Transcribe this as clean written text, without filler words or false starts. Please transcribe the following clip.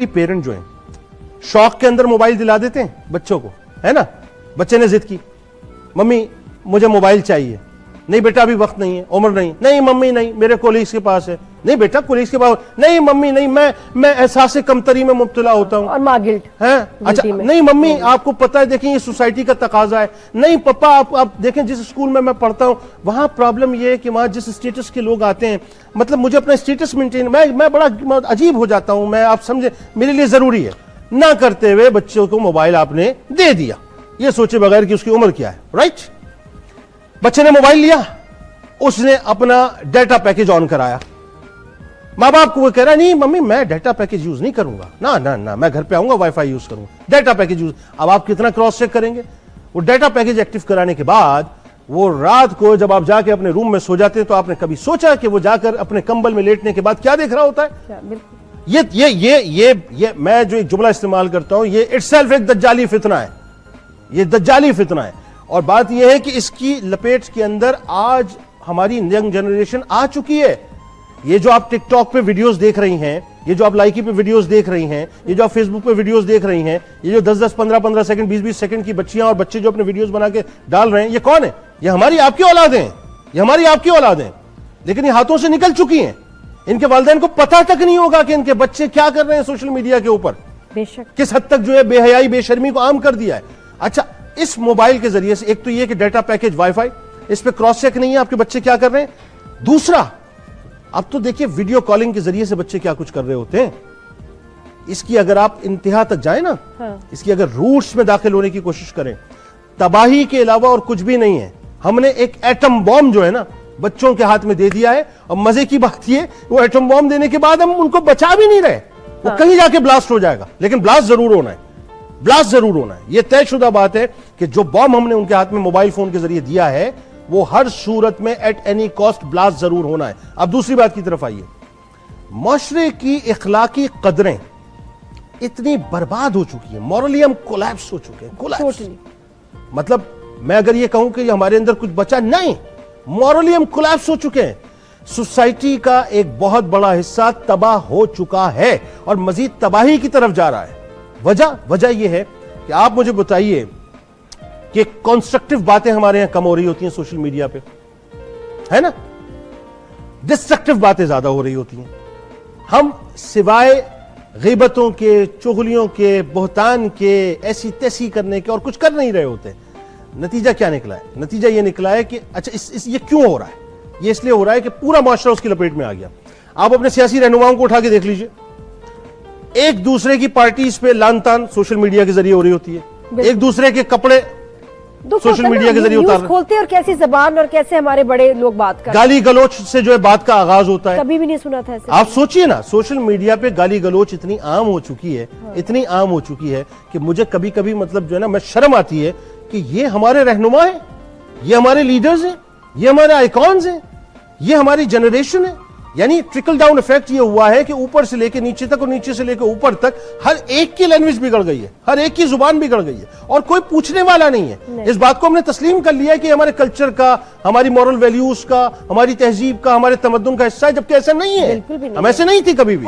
Parent जो है शौक के अंदर मोबाइल दिला देते हैं बच्चों को, है ना। बच्चे ने जिद की, मम्मी मुझे मोबाइल चाहिए। नहीं बेटा अभी वक्त नहीं है, उम्र नहीं। नहीं मम्मी नहीं, मेरे कोलीग्स के पास है। नहीं बेटा कोलीग्स के पास। नहीं मम्मी नहीं, मैं एहसास कमतरी में मुब्तला होता हूं और माँ गिल्ट है। अच्छा नहीं मम्मी आपको पता है, देखिए ये सोसाइटी का तकाजा है। नहीं पापा आप देखें जिस स्कूल में मैं पढ़ता हूं वहां प्रॉब्लम ये है कि वहां जिस स्टेटस के लोग आते हैं, मतलब मुझे अपना स्टेटस मेंटेन, मैं बड़ा अजीब हो जाता हूं, मैं आप समझे मेरे लिए जरूरी है। ना करते हुए बच्चों को मोबाइल आपने दे दिया, ये सोचे बगैर कि उसकी उम्र क्या है, राइट। बच्चे ने मोबाइल लिया, उसने अपना डाटा पैकेज ऑन कराया। मां बाप को वो कह रहा है नहीं मम्मी मैं डाटा पैकेज यूज नहीं करूंगा, ना ना ना मैं घर पे आऊंगा वाईफाई यूज करूंगा, डाटा पैकेज यूज। अब आप कितना क्रॉस चेक करेंगे? वो डाटा पैकेज एक्टिव कराने के बाद वो रात को जब आप जाके अपने रूम में सो जाते हैं तो आपने कभी सोचा कि वो जाकर अपने कंबल में लेटने के बाद क्या देख रहा होता है? ये मैं जो एक जुमला इस्तेमाल करता हूं, ये इटसेल्फ एक दज्जाली फितना है, ये दज्जाली फितना है। और बात यह है कि इसकी लपेट के अंदर आज हमारी यंग जनरेशन आ चुकी है। ये जो आप टिकटॉक पे वीडियोस देख रही हैं, ये जो आप लाइकी पे वीडियोस देख रही हैं, ये जो आप फेसबुक पे वीडियोस देख रही हैं, ये जो 10-10, 15-15 सेकंड, 20-20 सेकंड की बच्चियां और बच्चे जो अपने वीडियोस बना के डाल रहे हैं, ये कौन है? ये हमारी आपकी औलादें हैं, ये हमारी आपकी औलादें हैं, लेकिन ये हाथों से निकल चुकी हैं। इनके वालिदैन को पता तक नहीं होगा कि इनके बच्चे क्या कर रहे हैं सोशल मीडिया के ऊपर, किस हद तक जो है बेहयाई बेशर्मी को आम कर दिया है। अच्छा इस मोबाइल के जरिए से एक तो ये कि डाटा पैकेज वाईफाई, इस पे क्रॉस चेक नहीं है आपके बच्चे क्या कर रहे हैं। दूसरा अब तो देखिए वीडियो कॉलिंग के जरिए से बच्चे क्या कुछ कर रहे होते हैं। इसकी अगर आप इंतहा तक जाए ना, इसकी अगर रूट्स में दाखिल होने की कोशिश करें, तबाही के अलावा और कुछ भी नहीं है। हमने एक एटम बॉम्ब जो है ना बच्चों के हाथ में दे दिया है, और मजे की बात ये वो एटम बॉम्ब देने के बाद हम उनको बचा भी नहीं रहे, वो कहीं जाके ब्लास्ट हो जाएगा, लेकिन ब्लास्ट जरूर होना है, ब्लास्ट जरूर होना है। यह तयशुदा बात है कि जो बॉम्ब हमने उनके हाथ में मोबाइल फोन के जरिए दिया है वो हर सूरत में एट एनी कॉस्ट ब्लास्ट जरूर होना है। अब दूसरी बात की तरफ आइए, माशरे की इखलाकी कदरें इतनी बर्बाद हो चुकी है, मॉरली हम कोलैप्स हो चुके हैं, कोलैप्स। मतलब मैं अगर ये कहूं कि हमारे अंदर कुछ बचा नहीं, मॉरली हम कोलैप्स हो चुके हैं। सोसाइटी का एक बहुत बड़ा हिस्सा तबाह हो चुका है और मजीद तबाही की तरफ जा रहा है। वजह यह है कि आप मुझे बताइए कि कंस्ट्रक्टिव बातें हमारे यहां कम हो रही होती हैं सोशल मीडिया पे, है ना, डिस्ट्रक्टिव बातें ज्यादा हो रही होती हैं। हम सिवाय ग़ीबतों के, चुगलियों के, बोहतान के, ऐसी तैसी करने के और कुछ कर नहीं रहे होते। नतीजा क्या निकला है? नतीजा यह निकला है कि अच्छा ये क्यों हो रहा है? ये इसलिए हो रहा है कि पूरा माशरा उसकी लपेट में आ गया। आप अपने सियासी रहनुमाओं को उठा के देख लीजिए, एक दूसरे की पार्टीज पे लान तान सोशल मीडिया के जरिए हो रही होती है, एक दूसरे के कपड़े सोशल मीडिया के जरिए उतार खोलते और कैसी जबान और कैसे हमारे बड़े लोग बात करते, गाली गलोच से जो है बात का आगाज होता है। कभी भी नहीं सुना था ऐसे। आप सोचिए ना, सोशल मीडिया पे गाली गलोच इतनी आम हो चुकी है, इतनी आम हो चुकी है कि मुझे कभी कभी मतलब जो है ना मैं शर्म आती है कि ये हमारे रहनुमा है, ये हमारे लीडर्स हैं, ये हमारे आइकॉन्स हैं, ये हमारी जनरेशन है। यानी ट्रिकल डाउन इफेक्ट ये हुआ है कि ऊपर से लेकर नीचे तक और नीचे से लेकर ऊपर तक हर एक की लैंग्वेज बिगड़ गई है, हर एक की जुबान बिगड़ गई है और कोई पूछने वाला नहीं है। इस बात को हमने तस्लीम कर लिया कि हमारे कल्चर का, हमारी मॉरल वैल्यूज का, हमारी तहजीब का, हमारे तमद्दुन का हिस्सा है, जबकि ऐसा नहीं है। हम ऐसे नहीं थे कभी भी।